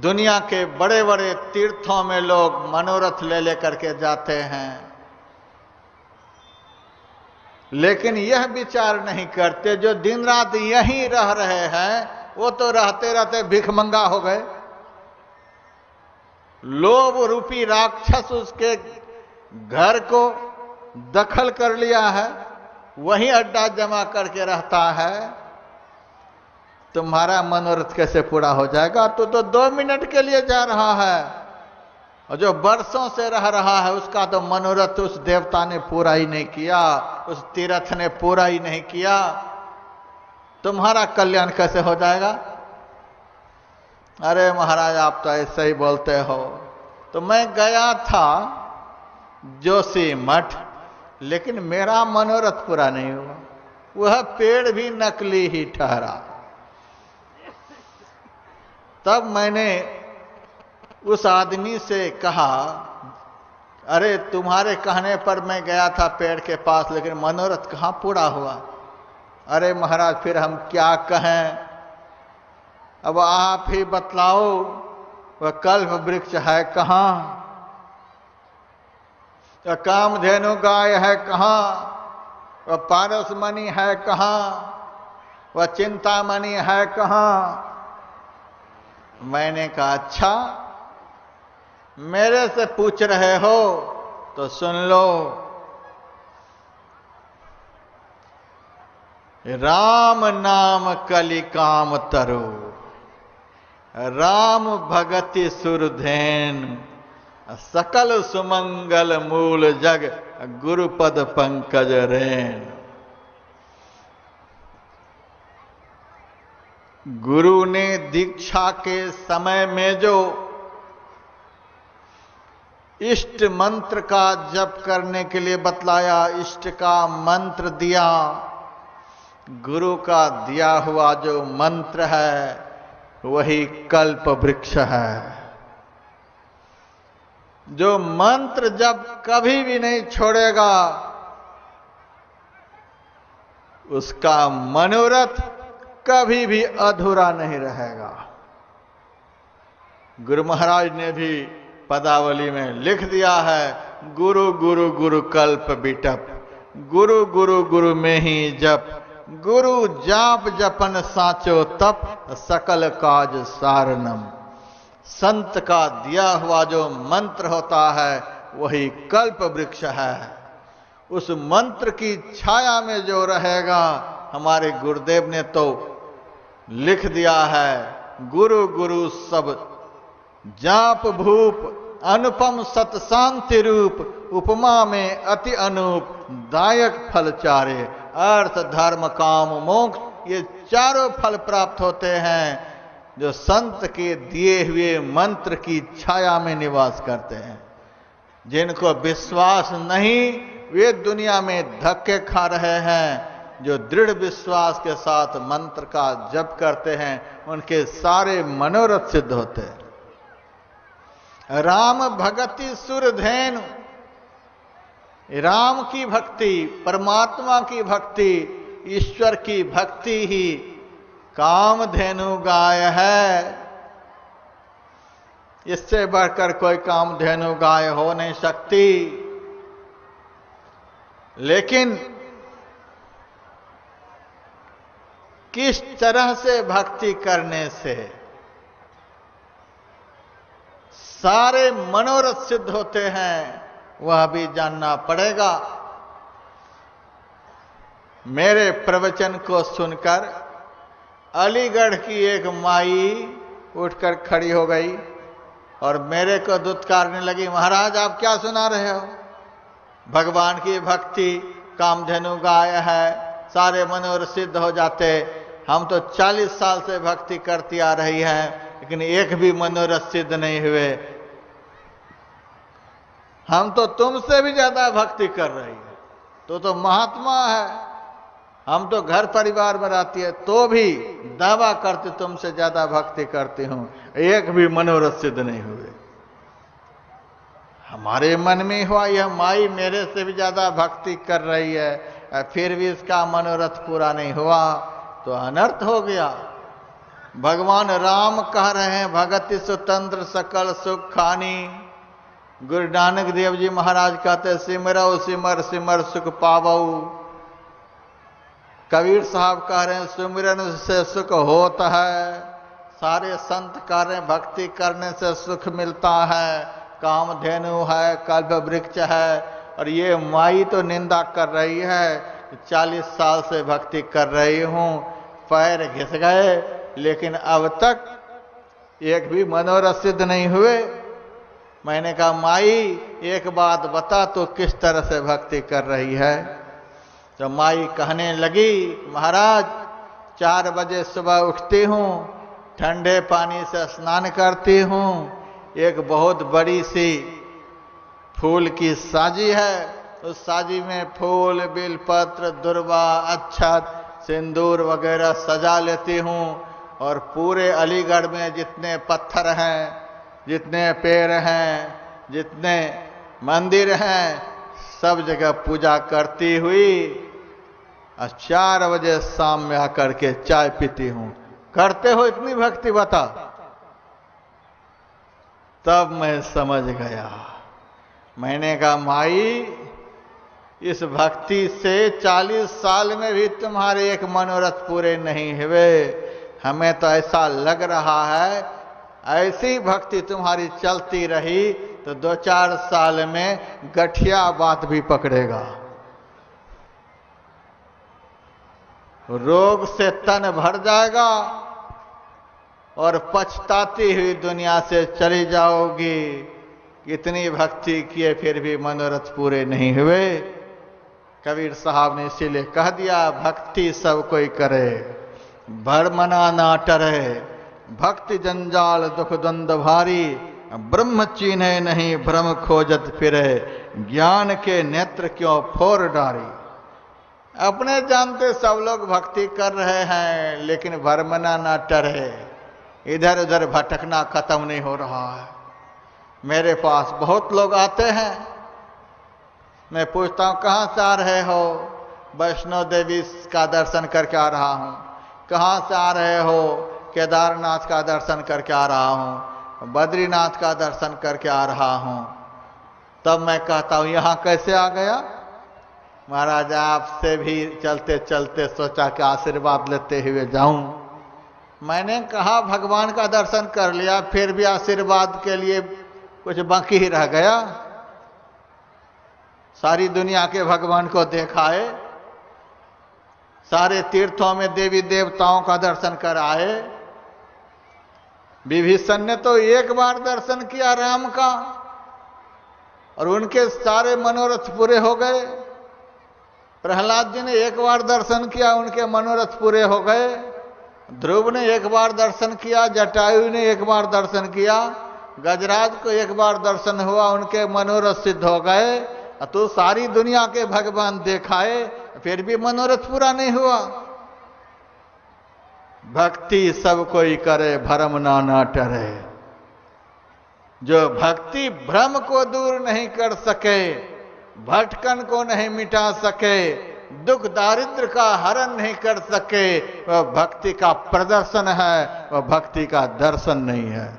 दुनिया के बड़े बड़े तीर्थों में लोग मनोरथ ले लेकर के जाते हैं, लेकिन यह विचार नहीं करते जो दिन रात यहीं रह रहे हैं वो तो रहते रहते भिखमंगा हो गए। लोभ रूपी राक्षस उसके घर को दखल कर लिया है, वहीं अड्डा जमा करके रहता है। तुम्हारा मनोरथ कैसे पूरा हो जाएगा? तो 2 मिनट के लिए जा रहा है, और जो वर्षों से रह रहा है उसका तो मनोरथ उस देवता ने पूरा ही नहीं किया, उस तीर्थ ने पूरा ही नहीं किया। तुम्हारा कल्याण कैसे हो जाएगा? अरे महाराज आप तो ऐसे ही बोलते हो। तो मैं गया था जोशी मठ, लेकिन मेरा मनोरथ पूरा नहीं हुआ, वह पेड़ भी नकली ही ठहरा। तब मैंने उस आदमी से कहा, अरे तुम्हारे कहने पर मैं गया था पेड़ के पास, लेकिन मनोरथ कहाँ पूरा हुआ? अरे महाराज फिर हम क्या कहें, अब आप ही बतलाओ, वह कल्प वृक्ष है कहाँ, वह कामधेनु गाय है कहाँ, वह पारसमणि है कहाँ, वह चिंतामणि है कहाँ? मैंने कहा अच्छा, मेरे से पूछ रहे हो तो सुन लो। राम नाम कलि काम तरु, राम भगति सुरधेन, सकल सुमंगल मूल जग, गुरुपद पंकज रेन। गुरु ने दीक्षा के समय में जो इष्ट मंत्र का जप करने के लिए बतलाया, इष्ट का मंत्र दिया, गुरु का दिया हुआ जो मंत्र है वही कल्प वृक्ष है। जो मंत्र जब कभी भी नहीं छोड़ेगा उसका मनोरथ कभी भी अधूरा नहीं रहेगा। गुरु महाराज ने भी पदावली में लिख दिया है, गुरु गुरु गुरु कल्प बिटप, गुरु गुरु गुरु में ही जप, गुरु जाप जपन साचो तप, सकल काज सारनम। संत का दिया हुआ जो मंत्र होता है वही कल्प वृक्ष है। उस मंत्र की छाया में जो रहेगा, हमारे गुरुदेव ने तो लिख दिया है, गुरु गुरु सब जाप भूप, अनुपम सत शांति रूप, उपमा में अति अनूप, दायक फल चारे। अर्थ धर्म काम मोक्ष, ये चारों फल प्राप्त होते हैं जो संत के दिए हुए मंत्र की छाया में निवास करते हैं। जिनको विश्वास नहीं वे दुनिया में धक्के खा रहे हैं, जो दृढ़ विश्वास के साथ मंत्र का जप करते हैं उनके सारे मनोरथ सिद्ध होते हैं। राम भगति सुरधेनु, राम की भक्ति, परमात्मा की भक्ति, ईश्वर की भक्ति ही कामधेनु गाय है। इससे बढ़कर कोई कामधेनु गाय हो नहीं सकती। लेकिन किस तरह से भक्ति करने से सारे मनोरथ सिद्ध होते हैं वह भी जानना पड़ेगा। मेरे प्रवचन को सुनकर अलीगढ़ की एक माई उठकर खड़ी हो गई और मेरे को दुत्कारने लगी, महाराज आप क्या सुना रहे हो? भगवान की भक्ति कामधेनु गाय है, सारे मनोरथ सिद्ध हो जाते। हम तो 40 साल से भक्ति करती आ रही हैं, लेकिन एक भी मनोरथ सिद्ध नहीं हुए। हम तो तुमसे भी ज्यादा भक्ति कर रही है, तो महात्मा है। हम तो घर परिवार में रहती है तो भी दावा करते तुमसे ज्यादा भक्ति करती हूं, एक भी मनोरथ सिद्ध नहीं हुए। हमारे मन में हुआ यह माई मेरे से भी ज्यादा भक्ति कर रही है, फिर भी इसका मनोरथ पूरा नहीं हुआ तो अनर्थ हो गया। भगवान राम कह रहे हैं भगति स्वतंत्र सकल सुख खानी। गुरु नानक देव जी महाराज कहते सिमरौ सिमर सिमर सुख पावऊ। कबीर साहब कह रहे हैं सुमिरन से सुख होता है। सारे संत कह रहे हैं भक्ति करने से सुख मिलता है, कामधेनु है, कल्प वृक्ष है। और ये माई तो निंदा कर रही है, 40 साल से भक्ति कर रही हूं, पैर घिस गए लेकिन अब तक एक भी मनोरथ सिद्ध नहीं हुए। मैंने कहा माई एक बात बता तो किस तरह से भक्ति कर रही है। तो माई कहने लगी महाराज 4 बजे सुबह उठती हूँ, ठंडे पानी से स्नान करती हूँ, एक बहुत बड़ी सी फूल की साजी है, उस साजी में फूल बेलपत्र दुर्वा अक्षत सिंदूर वगैरह सजा लेती हूँ और पूरे अलीगढ़ में जितने पत्थर हैं, जितने पेड़ हैं, जितने मंदिर हैं, सब जगह पूजा करती हुई और 4 बजे शाम में आकर के चाय पीती हूं। करते हो इतनी भक्ति बता? तब मैं समझ गया। मैंने कहा माई इस भक्ति से 40 साल में भी तुम्हारे एक मनोरथ पूरे नहीं हुए। हमें तो ऐसा लग रहा है ऐसी भक्ति तुम्हारी चलती रही तो 2-4 साल में गठिया बात भी पकड़ेगा, रोग से तन भर जाएगा और पछताती हुई दुनिया से चली जाओगी। इतनी भक्ति किए फिर भी मनोरथ पूरे नहीं हुए। कबीर साहब ने इसीलिए कह दिया भक्ति सब कोई करे, भरमना ना टरे, भक्ति जंजाल दुख द्वंद भारी, ब्रह्म चीन्हे नहीं भ्रम खोजत फिरे, ज्ञान के नेत्र क्यों फोर डारी। अपने जानते सब लोग भक्ति कर रहे हैं लेकिन भरमना ना टरे, इधर उधर भटकना खत्म नहीं हो रहा है। मेरे पास बहुत लोग आते हैं, मैं पूछता हूं कहां से आ रहे हो? वैष्णो देवी का दर्शन करके आ रहा हूं। कहां से आ रहे हो? केदारनाथ का दर्शन करके आ रहा हूं, बद्रीनाथ का दर्शन करके आ रहा हूं। तब मैं कहता हूं यहां कैसे आ गया? महाराज आपसे भी चलते चलते सोचा कि आशीर्वाद लेते हुए जाऊं। मैंने कहा भगवान का दर्शन कर लिया फिर भी आशीर्वाद के लिए कुछ बाकी ही रह गया। सारी दुनिया के भगवान को देखाए, सारे तीर्थों में देवी देवताओं का दर्शन कराए। विभीषण ने तो एक बार दर्शन किया राम का और उनके सारे मनोरथ पूरे हो गए। प्रहलाद जी ने एक बार दर्शन किया, उनके मनोरथ पूरे हो गए। ध्रुव ने एक बार दर्शन किया, जटायु ने एक बार दर्शन किया, गजराज को एक बार दर्शन हुआ, उनके मनोरथ सिद्ध हो गए। तो सारी दुनिया के भगवान देखाए फिर भी मनोरथ पूरा नहीं हुआ। भक्ति सब कोई करे भरम ना टरे। जो भक्ति भ्रम को दूर नहीं कर सके, भटकन को नहीं मिटा सके, दुख दारिद्र का हरण नहीं कर सके, वह भक्ति का प्रदर्शन है, वह भक्ति का दर्शन नहीं है।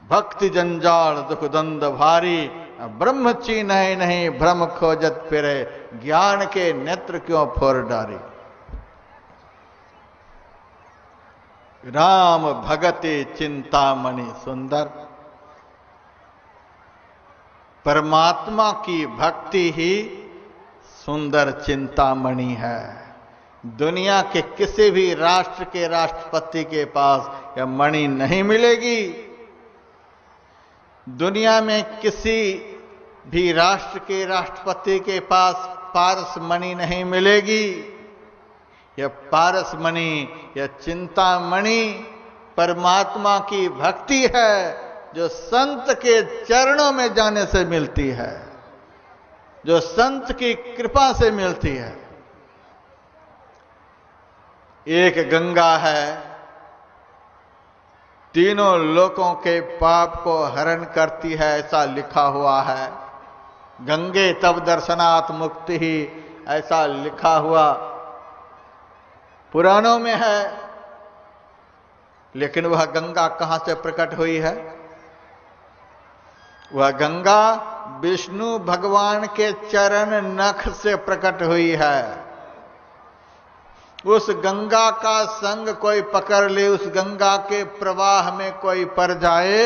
भक्ति जंजाल दुख द्वंद भारी, ब्रह्म चीन्हे नहीं भ्रम खोजत फिरे, ज्ञान के नेत्र क्यों फोर डारी। राम भगति चिंतामणि सुंदर। परमात्मा की भक्ति ही सुंदर चिंतामणि है। दुनिया के किसी भी राष्ट्र के राष्ट्रपति के पास यह मणि नहीं मिलेगी। दुनिया में किसी भी राष्ट्र के राष्ट्रपति के पास पारस मणि नहीं मिलेगी। यह पारस मणि, यह चिंतामणि परमात्मा की भक्ति है जो संत के चरणों में जाने से मिलती है, जो संत की कृपा से मिलती है। एक गंगा है, तीनों लोकों के पाप को हरण करती है, ऐसा लिखा हुआ है। गंगे तब दर्शनात् मुक्ति ही, ऐसा लिखा हुआ पुराणों में है। लेकिन वह गंगा कहां से प्रकट हुई है? वह गंगा विष्णु भगवान के चरण नख से प्रकट हुई है। उस गंगा का संग कोई पकड़ ले, उस गंगा के प्रवाह में कोई पड़ जाए,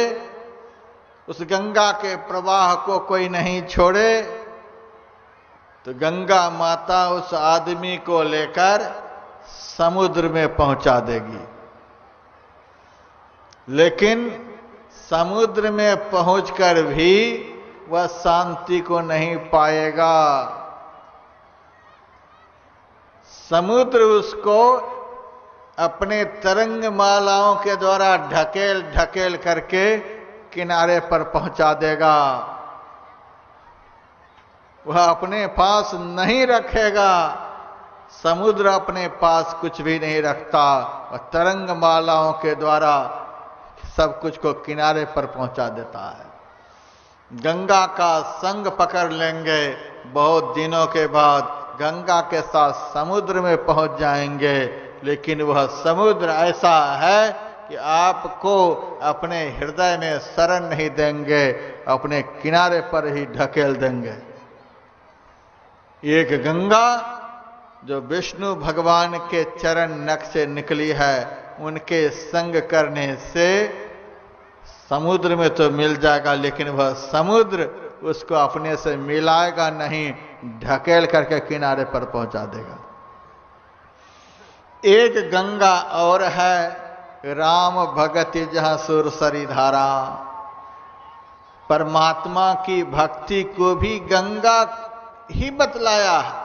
उस गंगा के प्रवाह को कोई नहीं छोड़े, तो गंगा माता उस आदमी को लेकर समुद्र में पहुंचा देगी। लेकिन समुद्र में पहुंचकर भी वह शांति को नहीं पाएगा। समुद्र उसको अपने तरंग मालाओं के द्वारा ढकेल ढकेल करके किनारे पर पहुंचा देगा। वह अपने पास नहीं रखेगा। समुद्र अपने पास कुछ भी नहीं रखता और तरंग मालाओं के द्वारा सब कुछ को किनारे पर पहुंचा देता है। गंगा का संग पकड़ लेंगे, बहुत दिनों के बाद गंगा के साथ समुद्र में पहुंच जाएंगे, लेकिन वह समुद्र ऐसा है कि आपको अपने हृदय में शरण नहीं देंगे, अपने किनारे पर ही ढकेल देंगे। एक गंगा जो विष्णु भगवान के चरण नख से निकली है, उनके संग करने से समुद्र में तो मिल जाएगा, लेकिन वह समुद्र उसको अपने से मिलाएगा नहीं, ढकेल करके किनारे पर पहुंचा देगा। एक गंगा और है, राम भगति जहां सुरसरी धारा। परमात्मा की भक्ति को भी गंगा ही बतलाया है।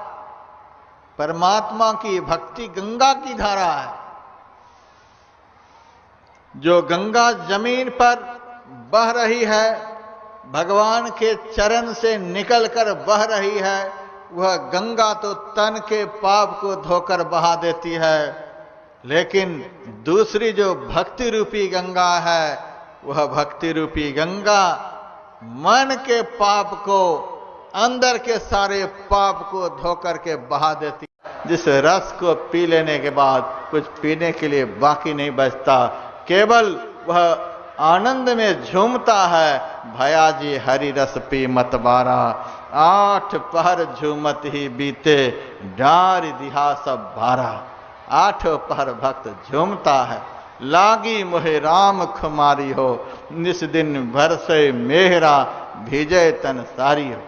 परमात्मा की भक्ति गंगा की धारा है। जो गंगा जमीन पर बह रही है, भगवान के चरण से निकलकर बह रही है, वह गंगा तो तन के पाप को धोकर बहा देती है, लेकिन दूसरी जो भक्ति रूपी गंगा है, वह भक्ति रूपी गंगा मन के पाप को, अंदर के सारे पाप को धोकर के बहा देती है। जिस रस को पी लेने के बाद कुछ पीने के लिए बाकी नहीं बचता, केवल वह आनंद में झूमता है। भया जी हरि रस पी मत बारा, 8 पहर झूमत ही बीते, डार दिहा सब भारा। 8 पहर भक्त झूमता है। लागी मोहे राम खुमारी हो, निस दिन भर से मेहरा भीजे तन सारी हो।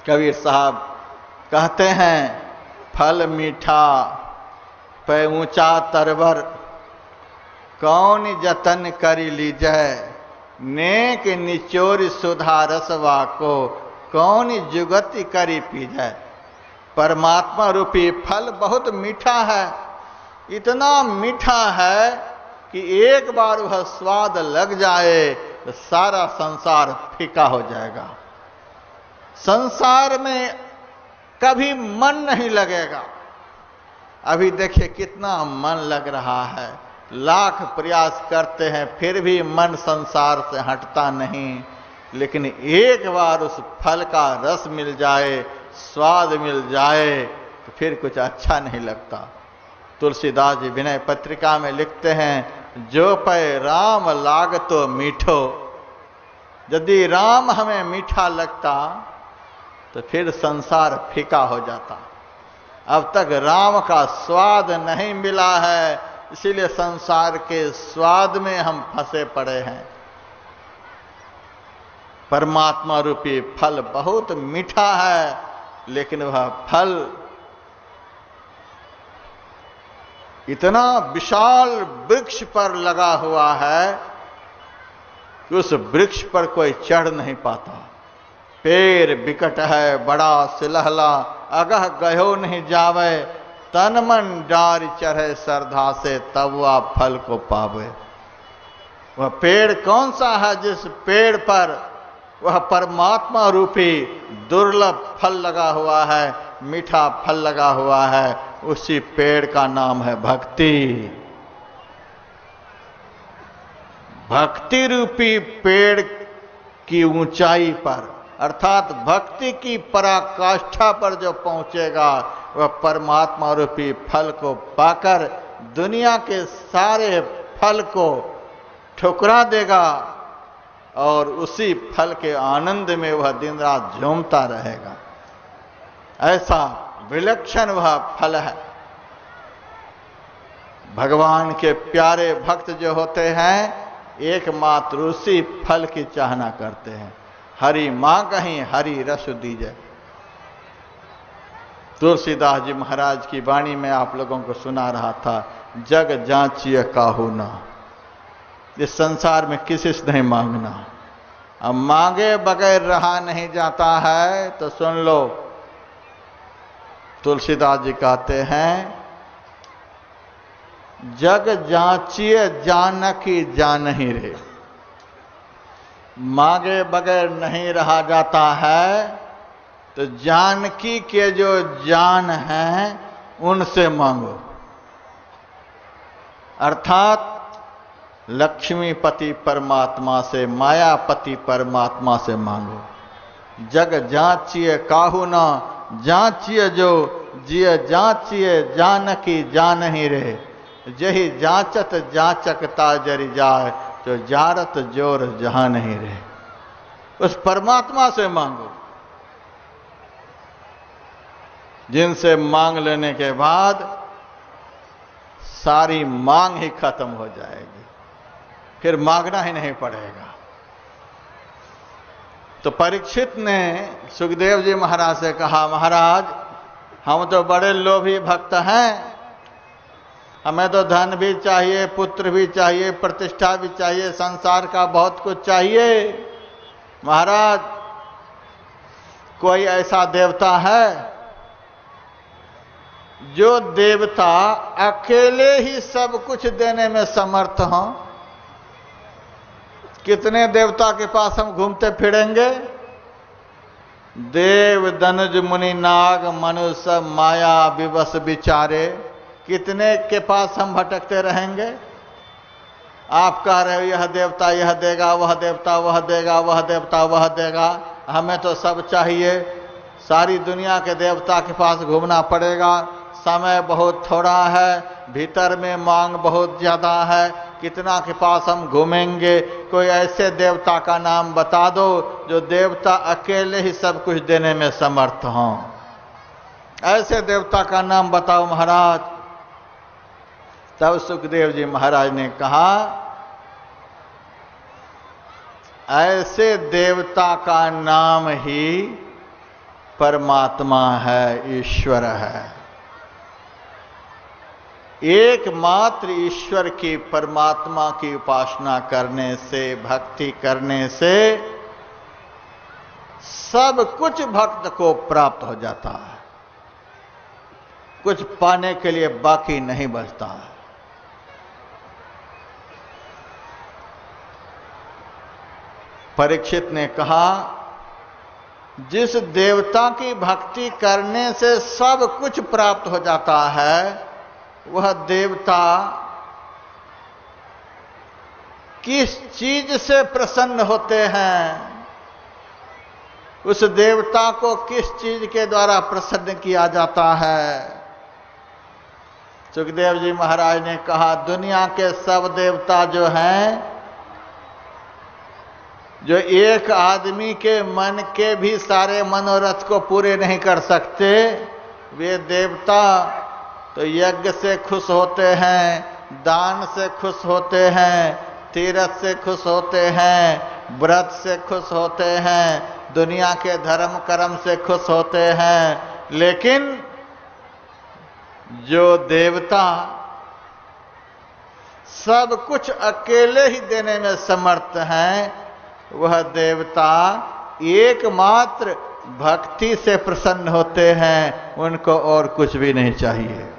कबीर साहब कहते हैं, फल मीठा पे ऊंचा तरवर, कौन जतन करी लीजै, नेक निचोर सुधा रसवा को, कौन जुगति करी पीजै। परमात्मा रूपी फल बहुत मीठा है, इतना मीठा है कि एक बार वह स्वाद लग जाए तो सारा संसार फीका हो जाएगा। संसार में कभी मन नहीं लगेगा। अभी देखिए कितना मन लग रहा है, लाख प्रयास करते हैं फिर भी मन संसार से हटता नहीं। लेकिन एक बार उस फल का रस मिल जाए, स्वाद मिल जाए, तो फिर कुछ अच्छा नहीं लगता। तुलसीदास जी विनय पत्रिका में लिखते हैं, जो पै राम लाग तो मीठो। यदि राम हमें मीठा लगता तो फिर संसार फीका हो जाता। अब तक राम का स्वाद नहीं मिला है, इसीलिए संसार के स्वाद में हम फंसे पड़े हैं। परमात्मा रूपी फल बहुत मीठा है, लेकिन वह फल इतना विशाल वृक्ष पर लगा हुआ है कि उस वृक्ष पर कोई चढ़ नहीं पाता। पेड़ बिकट है बड़ा सिलहला, अगह गयो नहीं जावे, तन मन डार चढ़े श्रद्धा से, तब वह फल को पावे। वह पेड़ कौन सा है जिस पेड़ पर वह परमात्मा रूपी दुर्लभ फल लगा हुआ है, मीठा फल लगा हुआ है, उसी पेड़ का नाम है भक्ति। भक्ति रूपी पेड़ की ऊंचाई पर, अर्थात भक्ति की पराकाष्ठा पर जो पहुंचेगा, वह परमात्मा रूपी फल को पाकर दुनिया के सारे फल को ठुकरा देगा और उसी फल के आनंद में वह दिन रात झूमता रहेगा। ऐसा विलक्षण वह फल है। भगवान के प्यारे भक्त जो होते हैं एकमात्र उसी फल की चाहना करते हैं। हरि मां कहीं हरि रस दीजिए। तुलसीदास जी महाराज की वाणी में आप लोगों को सुना रहा था, जग जांचिए काहू ना। इस संसार में किसी से नहीं मांगना। अब मांगे बगैर रहा नहीं जाता है तो सुन लो, तुलसीदास जी कहते हैं, जग जांचिए जानकी जानही रे। मांगे बगैर नहीं रहा जाता है तो जानकी के जो जान हैं उनसे मांगो, अर्थात लक्ष्मीपति परमात्मा से, मायापति परमात्मा से मांगो। जग जांचिए काहू ना, जांचिए जो जिय जांचिए जानकी जानही रे। जही जांचत जांचकता जरि जाए, जो जारत जोर जहां नहीं रहे। उस परमात्मा से मांगो जिनसे मांग लेने के बाद सारी मांग ही खत्म हो जाएगी, फिर मांगना ही नहीं पड़ेगा। तो परीक्षित ने सुखदेव जी महाराज से कहा, महाराज हम तो बड़े लोभी भक्त हैं, हमें तो धन भी चाहिए, पुत्र भी चाहिए, प्रतिष्ठा भी चाहिए, संसार का बहुत कुछ चाहिए। महाराज कोई ऐसा देवता है जो देवता अकेले ही सब कुछ देने में समर्थ हों? कितने देवता के पास हम घूमते फिरेंगे? देव दनुज मुनि नाग मनुष्य माया विवश विचारे, कितने के पास हम भटकते रहेंगे? आप कह रहे हो यह देवता यह देगा, वह देवता वह देगा, वह देवता वह देगा, हमें तो सब चाहिए। सारी दुनिया के देवता के पास घूमना पड़ेगा, समय बहुत थोड़ा है, भीतर में मांग बहुत ज्यादा है, कितना के पास हम घूमेंगे? कोई ऐसे देवता का नाम बता दो जो देवता अकेले ही सब कुछ देने में समर्थ हों। ऐसे देवता का नाम बताओ महाराज। तब सुखदेव जी महाराज ने कहा, ऐसे देवता का नाम ही परमात्मा है, ईश्वर है। एकमात्र ईश्वर की, परमात्मा की उपासना करने से, भक्ति करने से सब कुछ भक्त को प्राप्त हो जाता है। कुछ पाने के लिए बाकी नहीं बचता है। परीक्षित ने कहा, जिस देवता की भक्ति करने से सब कुछ प्राप्त हो जाता है, वह देवता किस चीज से प्रसन्न होते हैं? उस देवता को किस चीज के द्वारा प्रसन्न किया जाता है? सुखदेव जी महाराज ने कहा, दुनिया के सब देवता जो हैं, जो एक आदमी के मन के भी सारे मनोरथ को पूरे नहीं कर सकते, वे देवता तो यज्ञ से खुश होते हैं, दान से खुश होते हैं, तीर्थ से खुश होते हैं, व्रत से खुश होते हैं, दुनिया के धर्म कर्म से खुश होते हैं। लेकिन जो देवता सब कुछ अकेले ही देने में समर्थ हैं, वह देवता एकमात्र भक्ति से प्रसन्न होते हैं, उनको और कुछ भी नहीं चाहिए।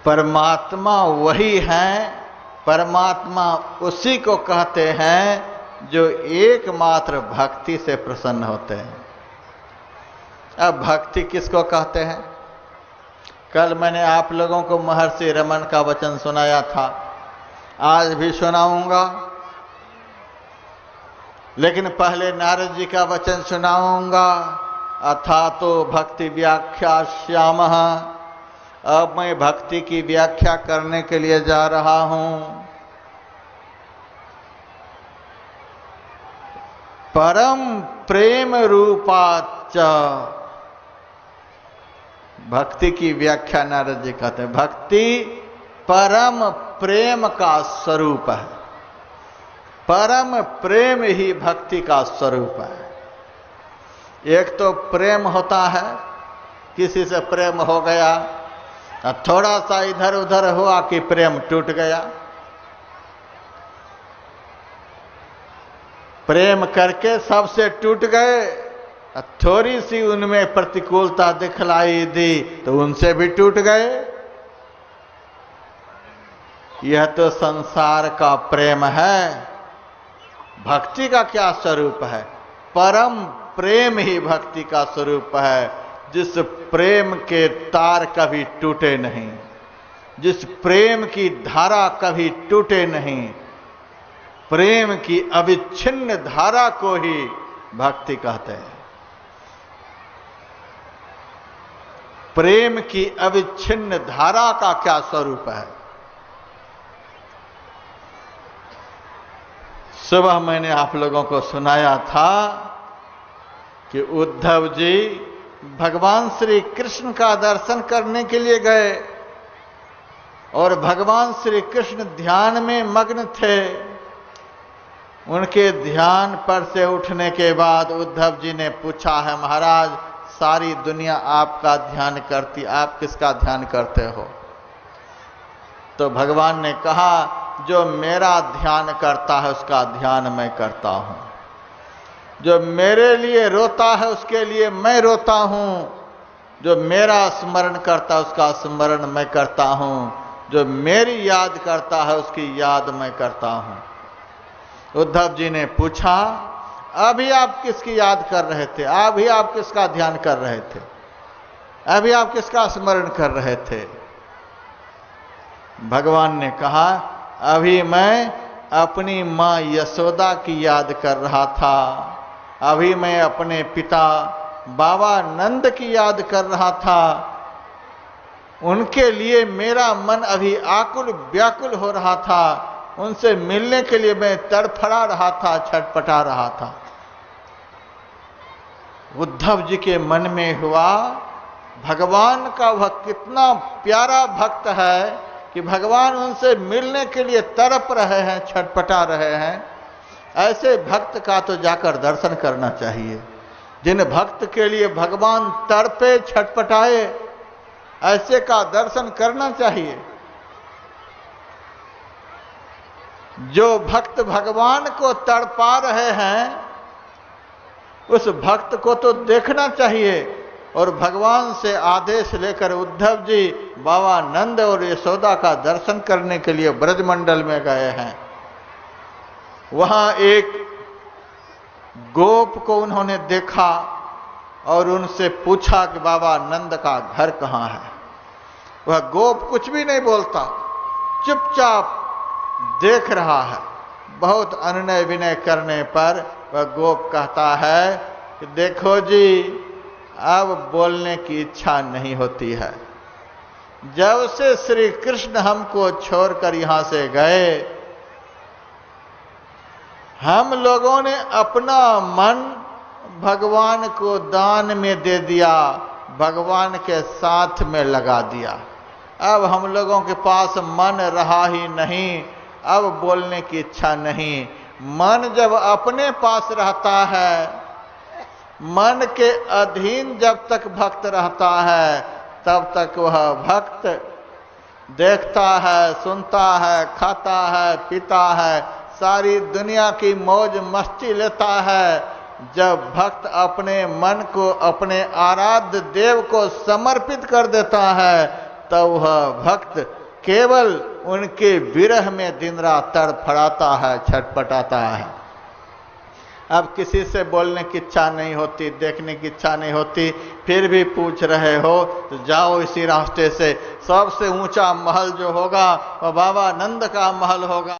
परमात्मा वही है, परमात्मा उसी को कहते हैं जो एकमात्र भक्ति से प्रसन्न होते हैं। अब भक्ति किसको कहते हैं? कल मैंने आप लोगों को महर्षि रमन का वचन सुनाया था, आज भी सुनाऊंगा, लेकिन पहले नारद जी का वचन सुनाऊंगा अथा तो भक्ति व्याख्या श्यामः। अब मैं भक्ति की व्याख्या करने के लिए जा रहा हूं। परम प्रेम रूपाच। भक्ति की व्याख्या नारद जी कहते हैं, भक्ति परम प्रेम का स्वरूप है। परम प्रेम ही भक्ति का स्वरूप है। एक तो प्रेम होता है, किसी से प्रेम हो गया, थोड़ा सा इधर उधर हुआ कि प्रेम टूट गया। प्रेम करके सबसे टूट गए, थोड़ी सी उनमें प्रतिकूलता दिखलाई दी तो उनसे भी टूट गए। यह तो संसार का प्रेम है। भक्ति का क्या स्वरूप है? परम प्रेम ही भक्ति का स्वरूप है, जिस प्रेम के तार कभी टूटे नहीं, जिस प्रेम की धारा कभी टूटे नहीं। प्रेम की अविच्छिन्न धारा को ही भक्ति कहते हैं। प्रेम की अविच्छिन्न धारा का क्या स्वरूप है? सुबह मैंने आप लोगों को सुनाया था कि उद्धव जी भगवान श्री कृष्ण का दर्शन करने के लिए गए और भगवान श्री कृष्ण ध्यान में मग्न थे। उनके ध्यान पर से उठने के बाद उद्धव जी ने पूछा है, महाराज सारी दुनिया आपका ध्यान करती, आप किसका ध्यान करते हो? तो भगवान ने कहा, जो मेरा ध्यान करता है उसका ध्यान मैं करता हूं। जो मेरे लिए रोता है उसके लिए मैं रोता हूं। जो मेरा स्मरण करता है उसका स्मरण मैं करता हूं। जो मेरी याद करता है उसकी याद मैं करता हूं। उद्धव जी ने पूछा, अभी आप किसकी याद कर रहे थे? अभी आप किसका ध्यान कर रहे थे? अभी आप किसका स्मरण कर रहे थे? भगवान ने कहा, अभी मैं अपनी मां यशोदा की याद कर रहा था। अभी मैं अपने पिता बाबा नंद की याद कर रहा था। उनके लिए मेरा मन अभी आकुल व्याकुल हो रहा था। उनसे मिलने के लिए मैं तड़फड़ा रहा था, छटपटा रहा था। उद्धव जी के मन में हुआ, भगवान का वह कितना प्यारा भक्त है कि भगवान उनसे मिलने के लिए तड़प रहे हैं, छटपटा रहे हैं। ऐसे भक्त का तो जाकर दर्शन करना चाहिए। जिन भक्त के लिए भगवान तड़पे छटपटाए, ऐसे का दर्शन करना चाहिए। जो भक्त भगवान को तड़पा रहे हैं, उस भक्त को तो देखना चाहिए। और भगवान से आदेश लेकर उद्धव जी बाबा नंद और यशोदा का दर्शन करने के लिए ब्रजमंडल में गए हैं। वहां एक गोप को उन्होंने देखा और उनसे पूछा कि बाबा नंद का घर कहाँ है? वह गोप कुछ भी नहीं बोलता, चुपचाप देख रहा है। बहुत अनुनय विनय करने पर वह गोप कहता है कि देखो जी, अब बोलने की इच्छा नहीं होती है। जब से श्री कृष्ण हमको छोड़कर यहां से गए, हम लोगों ने अपना मन भगवान को दान में दे दिया, भगवान के साथ में लगा दिया। अब हम लोगों के पास मन रहा ही नहीं, अब बोलने की इच्छा नहीं। मन जब अपने पास रहता है, मन के अधीन जब तक भक्त रहता है, तब तक वह भक्त देखता है, सुनता है, खाता है, पीता है, सारी दुनिया की मौज मस्ती लेता है। जब भक्त अपने मन को अपने आराध्य देव को समर्पित कर देता है, तब वह भक्त केवल उनके विरह में दिन रात तड़फड़ाता है, छटपटाता है। अब किसी से बोलने की इच्छा नहीं होती, देखने की इच्छा नहीं होती, फिर भी पूछ रहे हो तो जाओ इसी रास्ते से। सबसे ऊंचा महल जो होगा वह बाबा नंद का महल होगा।